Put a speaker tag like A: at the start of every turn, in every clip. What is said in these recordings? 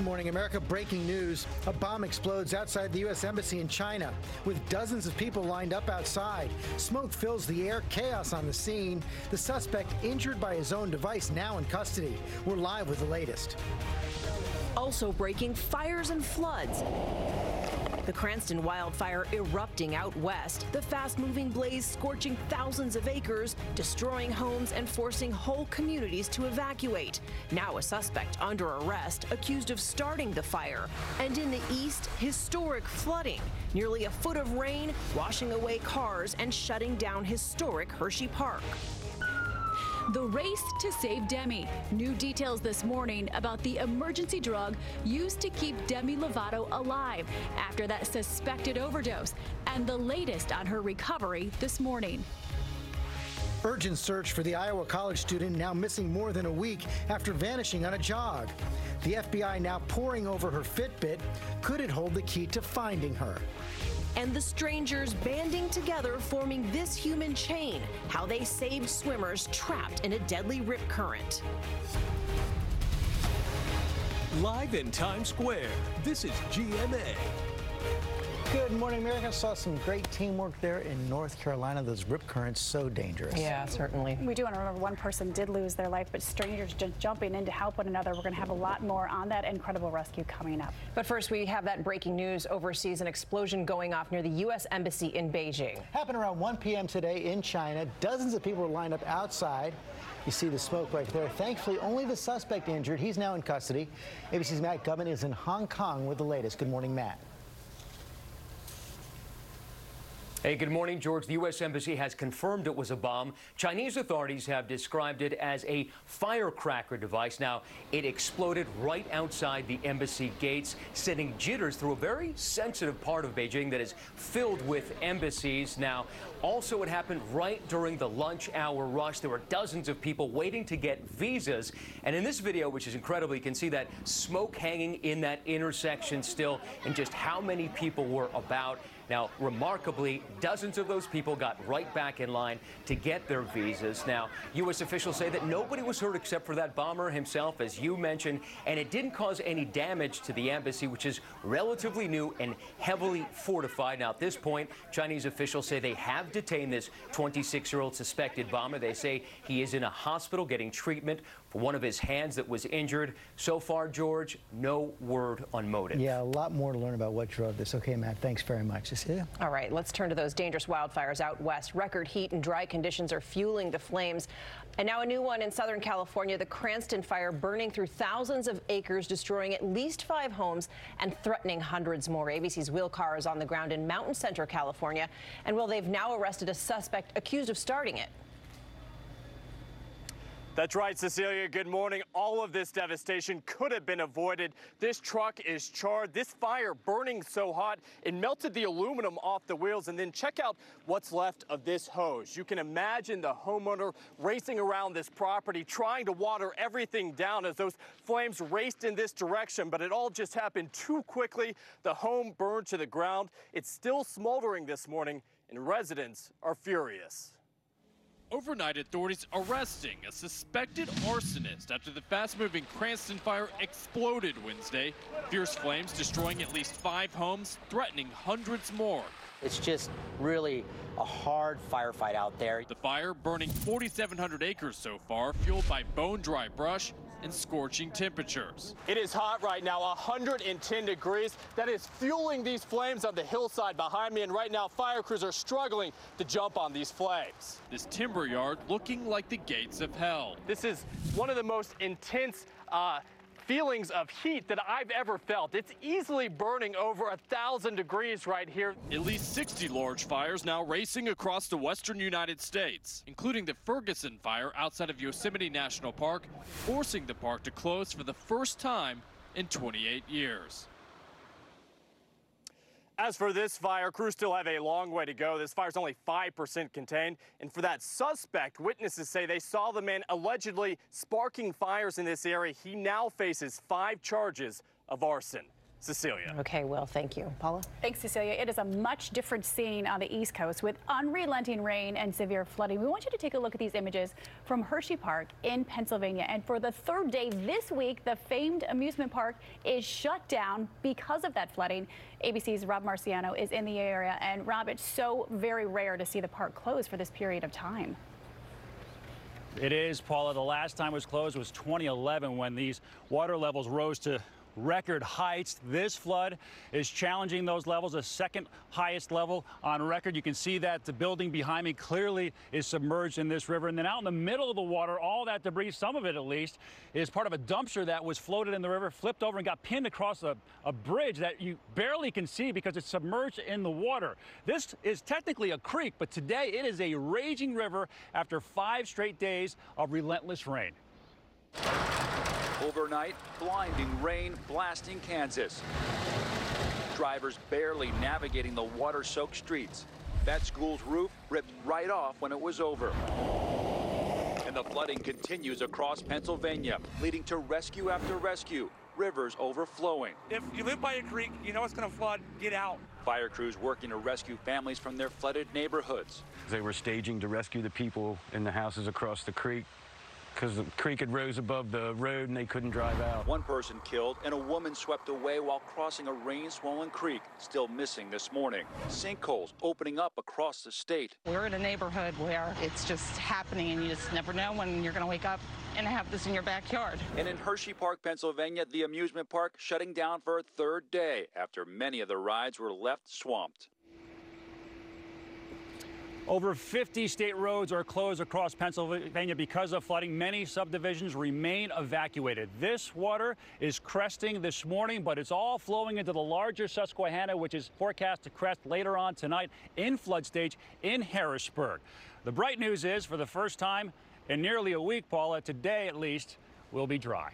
A: Morning America. Breaking news. A bomb explodes outside the U.S. Embassy in China with dozens of people lined up outside. Smoke fills the air. Chaos on the scene. The suspect injured by his own device now in custody. We're live with the latest.
B: Also breaking, fires and floods. The Cranston wildfire erupting out west. The fast-moving blaze scorching thousands of acres, destroying homes and forcing whole communities to evacuate. Now a suspect under arrest, accused of starting the fire. And in the east, historic flooding. Nearly a foot of rain, washing away cars and shutting down historic Hershey Park.
C: The race to save Demi. New details this morning about the emergency drug used to keep Demi Lovato alive after that suspected overdose, and the latest on her recovery this morning.
A: Urgent search for the Iowa college student now missing more than a week after vanishing on a jog. The FBI now poring over her Fitbit. Could it hold the key to finding her?
B: And the strangers banding together, forming this human chain, how they saved swimmers trapped in a deadly rip current.
D: Live in Times Square, this is GMA.
A: Good morning, America. Saw some great teamwork there in North Carolina. Those rip currents, so dangerous.
E: Yeah, certainly.
F: We do want to remember one person did lose their life, but strangers just jumping in to help one another. We're going to have a lot more on that incredible rescue coming up.
E: But first, we have that breaking news overseas, an explosion going off near the U.S. Embassy in Beijing.
A: Happened around 1 p.m. today in China. Dozens of people were lined up outside. You see the smoke right there. Thankfully, only the suspect injured. He's now in custody. ABC's Matt Gubman is in Hong Kong with the latest. Good morning, Matt.
G: Hey, good morning, George. The U.S. Embassy has confirmed it was a bomb. Chinese authorities have described it as a firecracker device. Now, it exploded right outside the embassy gates, sending jitters through a very sensitive part of Beijing that is filled with embassies. Now, also, it happened right during the lunch hour rush. There were dozens of people waiting to get visas. And in this video, which is incredible, you can see that smoke hanging in that intersection still, and just how many people were about. Now, remarkably, dozens of those people got right back in line to get their visas. Now, U.S. officials say that nobody was hurt except for that bomber himself, as you mentioned, and it didn't cause any damage to the embassy, which is relatively new and heavily fortified. Now, at this point, Chinese officials say they have detained this 26-year-old suspected bomber. They say he is in a hospital getting treatment for one of his hands that was injured. So far, George, no word on motive.
A: Yeah, a lot more to learn about what drove this. Okay, Matt, thanks very much.
E: All right, let's turn to those dangerous wildfires out west. Record heat and dry conditions are fueling the flames. And now a new one in Southern California, the Cranston fire burning through thousands of acres, destroying at least 5 homes and threatening hundreds more. ABC's Will Carr is on the ground in Mountain Center, California. And Will, they've now arrested a suspect accused of starting it.
H: That's right, Cecilia. Good morning. All of this devastation could have been avoided. This truck is charred. This fire burning so hot, it melted the aluminum off the wheels. And then check out what's left of this hose. You can imagine the homeowner racing around this property, trying to water everything down as those flames raced in this direction. But it all just happened too quickly. The home burned to the ground. It's still smoldering this morning, and residents are furious.
I: Overnight, authorities arresting a suspected arsonist after the fast-moving Cranston fire exploded Wednesday. Fierce flames destroying at least 5 homes, threatening hundreds more.
J: It's just really a hard firefight out there.
I: The fire burning 4,700 acres so far, fueled by bone-dry brush and scorching temperatures.
H: It is hot right now, 110 degrees. That is fueling these flames on the hillside behind me, and right now fire crews are struggling to jump on these flames.
I: This timber yard looking like the gates of hell.
H: This is one of the most intense feelings of heat that I've ever felt. It's easily burning over 1,000 degrees right here.
I: At least 60 large fires now racing across the western United States, including the Ferguson fire outside of Yosemite National Park, forcing the park to close for the first time in 28 years.
H: As for this fire, crews still have a long way to go. This fire's only 5% contained. And for that suspect, witnesses say they saw the man allegedly sparking fires in this area. He now faces 5 charges of arson. Cecilia.
E: Okay, Will, thank you. Paula?
F: Thanks, Cecilia. It is a much different scene on the East Coast with unrelenting rain and severe flooding. We want you to take a look at these images from Hershey Park in Pennsylvania. And for the third day this week, the famed amusement park is shut down because of that flooding. ABC's Rob Marciano is in the area. And Rob, it's so very rare to see the park closed for this period of time.
K: It is, Paula. The last time it was closed was 2011 when these water levels rose to record heights. This flood is challenging those levels, the second highest level on record. You can see that the building behind me clearly is submerged in this river. And then out in the middle of the water, all that debris, some of it at least, is part of a dumpster that was floated in the river, flipped over and got pinned across a bridge that you barely can see because it's submerged in the water. This is technically a creek, but today it is a raging river after 5 straight days of relentless rain.
L: Overnight, blinding rain blasting Kansas. Drivers barely navigating the water-soaked streets. That school's roof ripped right off when it was over. And the flooding continues across Pennsylvania, leading to rescue after rescue, rivers overflowing.
M: If you live by a creek, you know it's going to flood, get out.
L: Fire crews working to rescue families from their flooded neighborhoods.
N: They were staging to rescue the people in the houses across the creek, because the creek had rose above the road and they couldn't drive out.
L: One person killed and a woman swept away while crossing a rain-swollen creek, still missing this morning. Sinkholes opening up across the state.
O: We're in a neighborhood where it's just happening and you just never know when you're going to wake up and have this in your backyard.
L: And in Hershey Park, Pennsylvania, the amusement park shutting down for a third day after many of the rides were left swamped.
K: Over 50 state roads are closed across Pennsylvania because of flooding. Many subdivisions remain evacuated. This water is cresting this morning, but it's all flowing into the larger Susquehanna, which is forecast to crest later on tonight in flood stage in Harrisburg. The bright news is, for the first time in nearly a week, Paula, today at least, will be dry.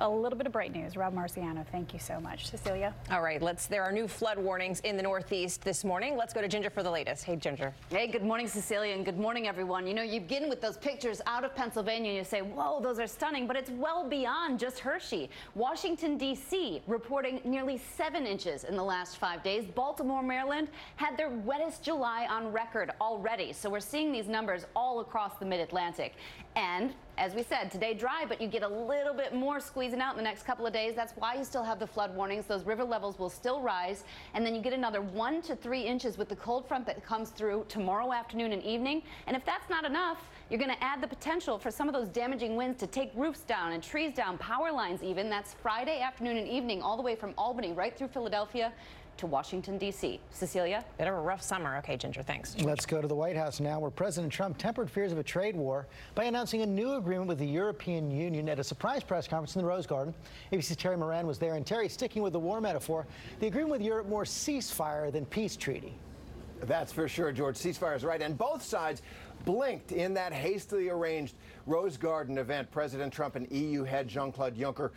F: A little bit of bright news. Rob Marciano, thank you so much. Cecilia?
E: All right, there are new flood warnings in the Northeast this morning. Let's go to Ginger for the latest. Hey, Ginger.
P: Hey, good morning, Cecilia, and good morning, everyone. You know, you begin with those pictures out of Pennsylvania and you say, whoa, those are stunning, but it's well beyond just Hershey. Washington, D.C. reporting nearly 7 inches in the last 5 days. Baltimore, Maryland had their wettest July on record already. So we're seeing these numbers all across the mid-Atlantic. And as we said, today dry, but you get a little bit more squeezing out in the next couple of days. That's why you still have the flood warnings. Those river levels will still rise. And then you get another 1 to 3 inches with the cold front that comes through tomorrow afternoon and evening. And if that's not enough, you're going to add the potential for some of those damaging winds to take roofs down and trees down, power lines even. That's Friday afternoon and evening, all the way from Albany right through Philadelphia to Washington, D.C. Cecilia?
E: Bit of a rough summer. Okay, Ginger, thanks.
A: Let's go to the White House now, where President Trump tempered fears of a trade war by announcing a new agreement with the European Union at a surprise press conference in the Rose Garden. ABC's Terry Moran was there. And Terry, sticking with the war metaphor, the agreement with Europe more ceasefire than peace treaty.
Q: That's for sure, George. Ceasefire is right. And both sides blinked in that hastily arranged Rose Garden event. President Trump and EU head Jean-Claude Juncker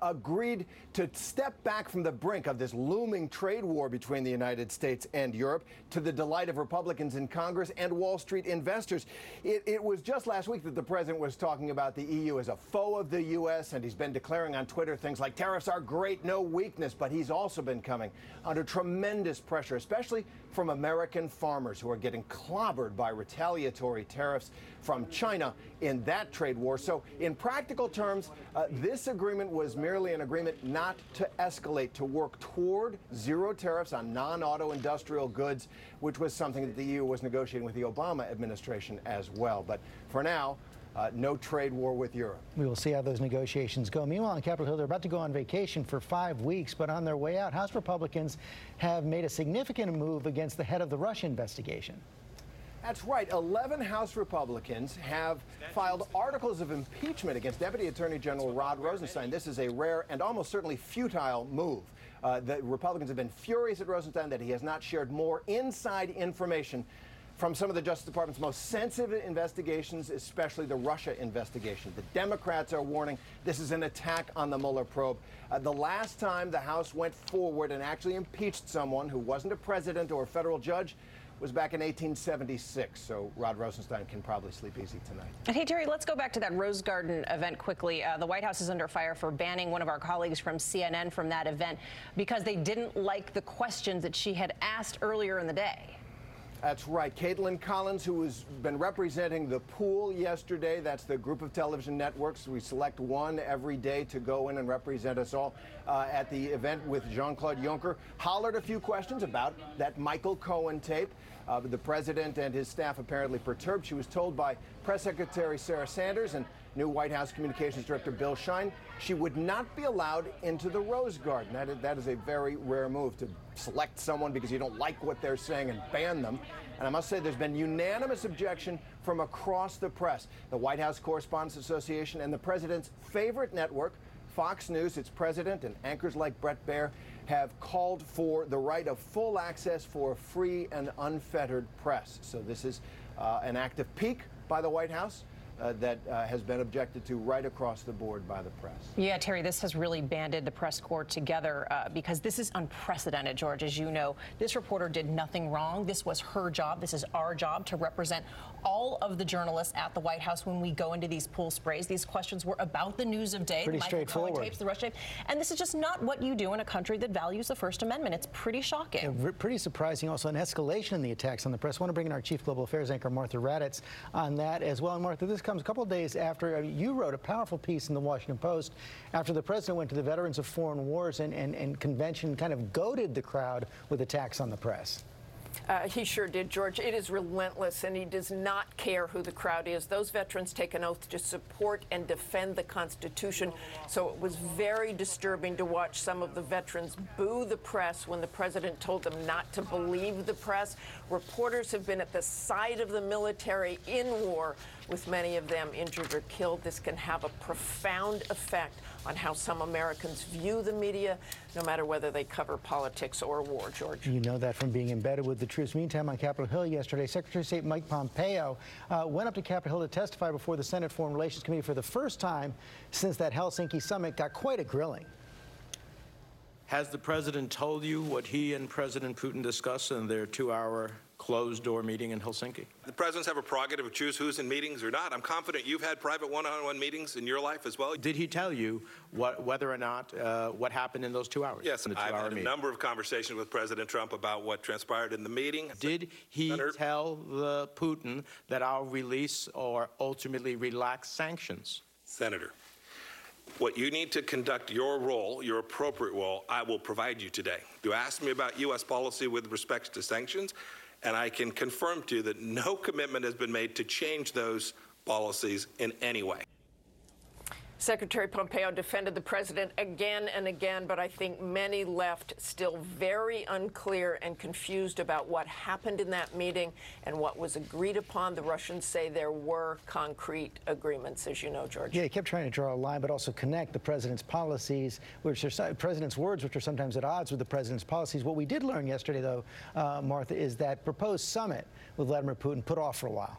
Q: agreed to step back from the brink of this looming trade war between the United States and Europe, to the delight of Republicans in Congress and Wall Street investors. It was just last week that the president was talking about the EU as a foe of the U.S., and he's been declaring on Twitter things like tariffs are great, no weakness. But he's also been coming under tremendous pressure, especially from American farmers who are getting clobbered by retaliatory tariffs from China in that trade war. So in practical terms, this agreement was merely an agreement not to escalate, to work toward zero tariffs on non-auto industrial goods, which was something that the EU was negotiating with the Obama administration as well. But for now, no trade war with Europe.
A: We will see how those negotiations go. Meanwhile, on Capitol Hill, they're about to go on vacation for 5 weeks, but on their way out, House Republicans have made a significant move against the head of the Russia investigation.
Q: That's right. 11 House Republicans have filed articles of impeachment against Deputy Attorney General Rod Rosenstein. This is a rare and almost certainly futile move. The Republicans have been furious at Rosenstein that he has not shared more inside information from some of the Justice Department's most sensitive investigations, especially the Russia investigation. The Democrats are warning this is an attack on the Mueller probe. The last time the House went forward and actually impeached someone who wasn't a president or a federal judge was back in 1876. So Rod Rosenstein can probably sleep easy tonight.
E: And hey, Terry, let's go back to that Rose Garden event quickly. The White House is under fire for banning one of our colleagues from CNN from that event because they didn't like the questions that she had asked earlier in the day.
Q: That's right. Caitlin Collins, who has been representing the Pool yesterday, that's the group of television networks. We select one every day to go in and represent us all at the event with Jean-Claude Juncker, hollered a few questions about that Michael Cohen tape. The president and his staff apparently perturbed. She was told by Press Secretary Sarah Sanders and new White House Communications Director Bill Shine she would not be allowed into the Rose Garden. That is a very rare move, to select someone because you don't like what they're saying and ban them. And I must say there's been unanimous objection from across the press. The White House Correspondents Association and the president's favorite network, Fox News, its president and anchors like Bret Baier have called for the right of full access for a free and unfettered press. So this is an active pique by the White House that has been objected to right across the board by the press.
E: Yeah, Terry, this has really banded the press corps together because this is unprecedented, George. As you know, this reporter did nothing wrong. This was her job. This is our job to represent all of the journalists at the White House when we go into these pool sprays. These questions were about the news of day,
A: pretty
E: the Michael Cohen tapes, the Russia tape. And this is just not what you do in a country that values the First Amendment. It's pretty shocking.
A: Yeah, pretty surprising. Also, an escalation in the attacks on the press. I want to bring in our Chief Global Affairs anchor, Martha Raddatz, on that as well. And Martha, this comes a couple of days after you wrote a powerful piece in the Washington Post after the president went to the Veterans of Foreign Wars and convention, kind of goaded the crowd with attacks on the press.
R: He sure did, George. It is relentless, and he does not care who the crowd is. Those veterans take an oath to support and defend the Constitution. So it was very disturbing to watch some of the veterans boo the press when the president told them not to believe the press. Reporters have been at the side of the military in war, with many of them injured or killed. This can have a profound effect on how some Americans view the media, no matter whether they cover politics or war, George.
A: You know that from being embedded with the troops. Meantime, on Capitol Hill yesterday, Secretary of State Mike Pompeo went up to Capitol Hill to testify before the Senate Foreign Relations Committee for the first time since that Helsinki summit. Got quite a grilling.
S: Has the president told you what he and President Putin discussed in their 2-hour closed-door meeting in Helsinki?
T: The presidents have a prerogative to choose who's in meetings or not. I'm confident you've had private one-on-one meetings in your life as well.
S: Did he tell you whether or not what happened in those 2 hours?
T: Yes, I've had a number of conversations with President Trump about what transpired in the meeting.
S: Did he tell Putin that I'll release or ultimately relax sanctions?
T: Senator, what you need to conduct your role, your appropriate role, I will provide you today. You asked me about U.S. policy with respect to sanctions, and I can confirm to you that no commitment has been made to change those policies in any way.
R: Secretary Pompeo defended the president again and again, but I think many left still very unclear and confused about what happened in that meeting and what was agreed upon. The Russians say there were concrete agreements, as you know, George.
A: Yeah, he kept trying to draw a line, but also connect the president's policies, which are president's words, which are sometimes at odds with the president's policies. What we did learn yesterday, though, Martha, is that proposed summit with Vladimir Putin put off for a while.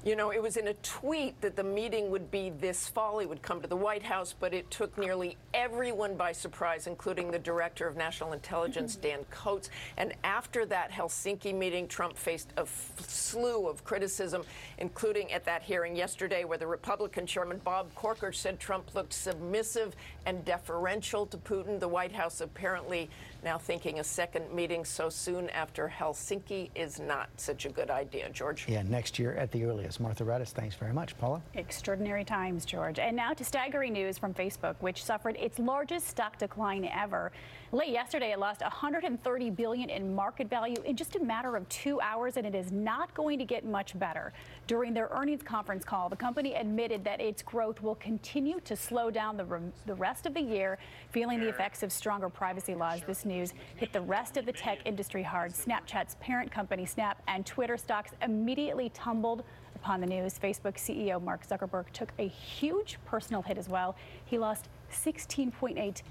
R: You know, it was in a tweet that the meeting would be this fall. He would come to the White House, but it took nearly everyone by surprise, including the Director of National Intelligence, Dan Coats. And after that Helsinki meeting, Trump faced a slew of criticism, including at that hearing yesterday where the Republican chairman, Bob Corker, said Trump looked submissive and deferential to Putin. The White House apparently now thinking a second meeting so soon after Helsinki is not such a good idea, George.
A: Yeah, next year at the earliest. Martha Raddatz, thanks very much. Paula?
F: Extraordinary times, George. And now to staggering news from Facebook, which suffered its largest stock decline ever. Late yesterday, it lost $130 billion in market value in just a matter of 2 hours, and it is not going to get much better. During their earnings conference call, the company admitted that its growth will continue to slow down the rest of the year, feeling the effects of stronger privacy laws. This news hit the rest of the tech industry hard. Snapchat's parent company, Snap, and Twitter stocks immediately tumbled upon the news. Facebook CEO Mark Zuckerberg took a huge personal hit as well. He lost $16.8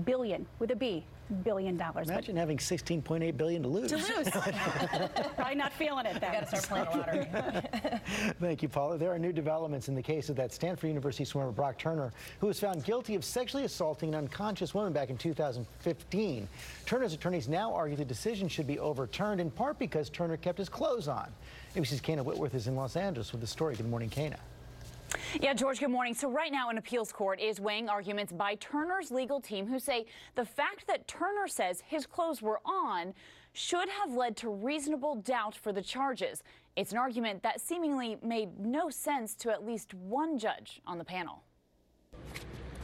F: billion, with a B, $1 billion.
A: Imagine having $16.8 billion to lose.
F: Probably not feeling it then.
E: Got to start playing the lottery.
A: Thank you, Paula. There are new developments in the case of that Stanford University swimmer Brock Turner, who was found guilty of sexually assaulting an unconscious woman back in 2015. Turner's attorneys now argue the decision should be overturned, in part because Turner kept his clothes on. ABC's Kana Whitworth is in Los Angeles with the story. Good morning, Kana.
C: Yeah, George, good morning. So right now an appeals court is weighing arguments by Turner's legal team, who say the fact that Turner says his clothes were on should have led to reasonable doubt for the charges. It's an argument that seemingly made no sense to at least one judge on the panel.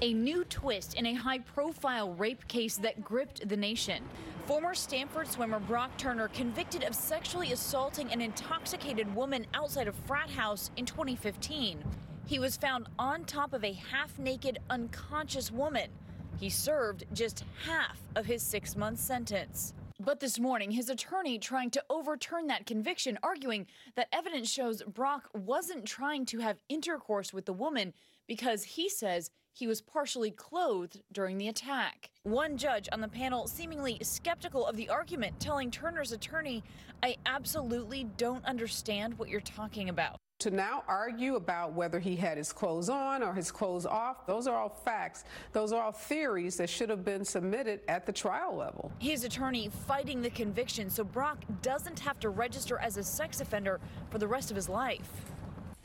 C: A new twist in a high-profile rape case that gripped the nation. Former Stanford swimmer Brock Turner convicted of sexually assaulting an intoxicated woman outside a frat house in 2015. He was found on top of a half-naked, unconscious woman. He served just half of his 6-month sentence. But this morning, his attorney trying to overturn that conviction, arguing that evidence shows Brock wasn't trying to have intercourse with the woman because he says he was partially clothed during the attack. One judge on the panel seemingly skeptical of the argument, telling Turner's attorney, "I absolutely don't understand what you're talking about."
U: To now argue about whether he had his clothes on or his clothes off, those are all facts. Those are all theories that should have been submitted at the trial level.
C: His attorney fighting the conviction so Brock doesn't have to register as a sex offender for the rest of his life.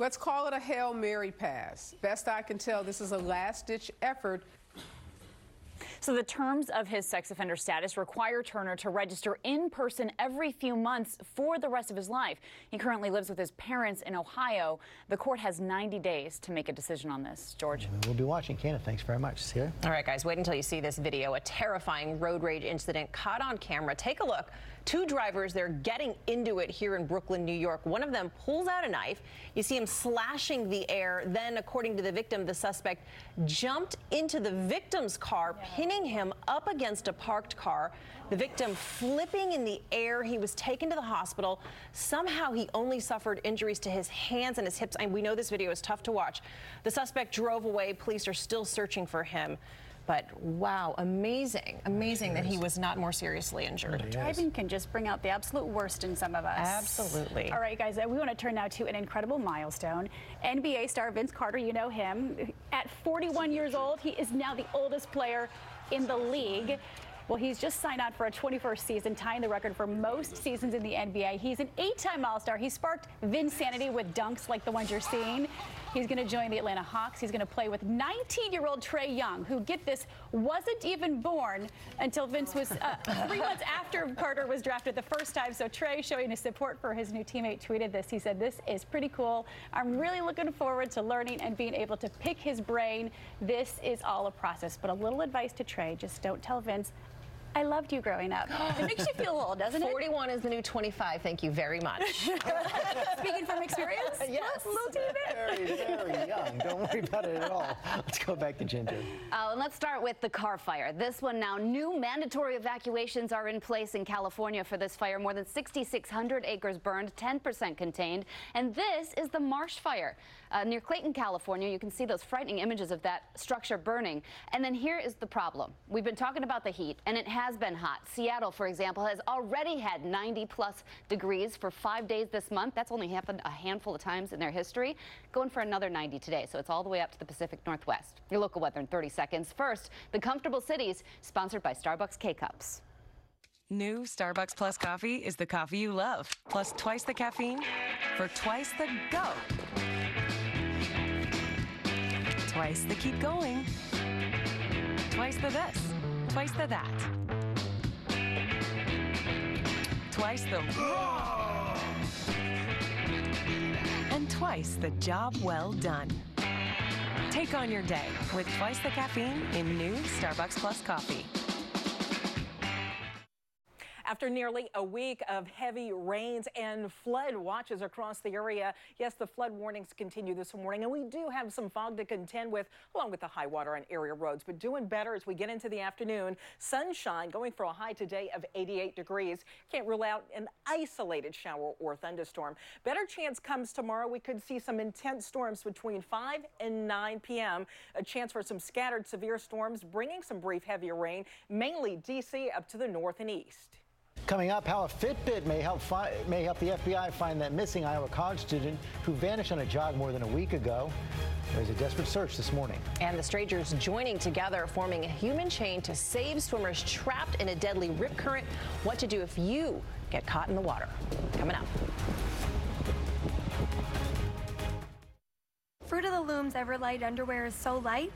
U: Let's call it a Hail Mary pass. Best I can tell, this is a last-ditch effort.
C: So the terms of his sex offender status require Turner to register in person every few months for the rest of his life. He currently lives with his parents in Ohio. The court has 90 days to make a decision on this. George.
A: We'll be watching. Kana, thanks very much. See you.
E: All right, guys, wait until you see this video. A terrifying road rage incident caught on camera. Take a look. Two drivers, they're getting into it here in Brooklyn, New York. One of them pulls out a knife. You see him slashing the air. Then, according to the victim, the suspect jumped into the victim's car, pinning him up against a parked car. The victim flipping in the air. He was taken to the hospital. Somehow he only suffered injuries to his hands and his hips. And we know this video is tough to watch. The suspect drove away. Police are still searching for him. But wow, amazing that he was not more seriously injured.
F: Driving can just bring out the absolute worst in some of us.
E: Absolutely.
F: All right, guys, we want to turn now to an incredible milestone. NBA star Vince Carter, you know him. At 41 years old, he is now the oldest player in the league. Well, he's just signed on for a 21st season, tying the record for most seasons in the NBA. He's an 8-time All-Star. He sparked Vinsanity with dunks like the ones you're seeing. He's going to join the Atlanta Hawks. He's going to play with 19-year-old Trae Young, who, get this, wasn't even born until Vince was 3 months after Carter was drafted the first time. So Trae, showing his support for his new teammate, tweeted this. He said, "This is pretty cool. I'm really looking forward to learning and being able to pick his brain. This is all a process." But a little advice to Trae, just don't tell Vince, "I loved you growing up." It makes you feel old, doesn't it?
E: 41 is the new 25. Thank you very much.
F: Speaking from experience?
E: Yes.
F: A little teeny bit.
A: Very young. Don't worry about it at all. Let's go back to Ginger.
P: And let's start with the Carr fire. This one now. New mandatory evacuations are in place in California for this fire. More than 6,600 acres burned, 10% contained. And this is the Marsh Fire near Clayton, California. You can see those frightening images of that structure burning. And then here is the problem. We've been talking about the heat, and it has been hot. Seattle, for example, has already had 90-plus degrees for 5 days this month. That's only happened a handful of times in their history. Going for another 90 today, so it's all the way up to the Pacific Northwest. Your local weather in 30 seconds. First, the Comfortable Cities, sponsored by Starbucks K-Cups.
V: New Starbucks Plus coffee is the coffee you love, plus twice the caffeine for twice the go. Twice the keep going. Twice the this. Twice the that. Twice the raw. And twice the job well done. Take on your day with twice the caffeine in new Starbucks Plus coffee.
B: After nearly a week of heavy rains and flood watches across the area, yes, the flood warnings continue this morning, and we do have some fog to contend with, along with the high water on area roads, but doing better as we get into the afternoon. Sunshine going for a high today of 88 degrees. Can't rule out an isolated shower or thunderstorm. Better chance comes tomorrow. We could see some intense storms between 5 and 9 p.m. A chance for some scattered severe storms, bringing some brief heavier rain, mainly D.C. up to the north and east.
A: Coming up, how a Fitbit may help the FBI find that missing Iowa college student who vanished on a jog more than a week ago. There's a desperate search this morning.
E: And the strangers joining together, forming a human chain to save swimmers trapped in a deadly rip current. What to do if you get caught in the water. Coming up.
D: Fruit of the Loom's Everlight underwear is so light,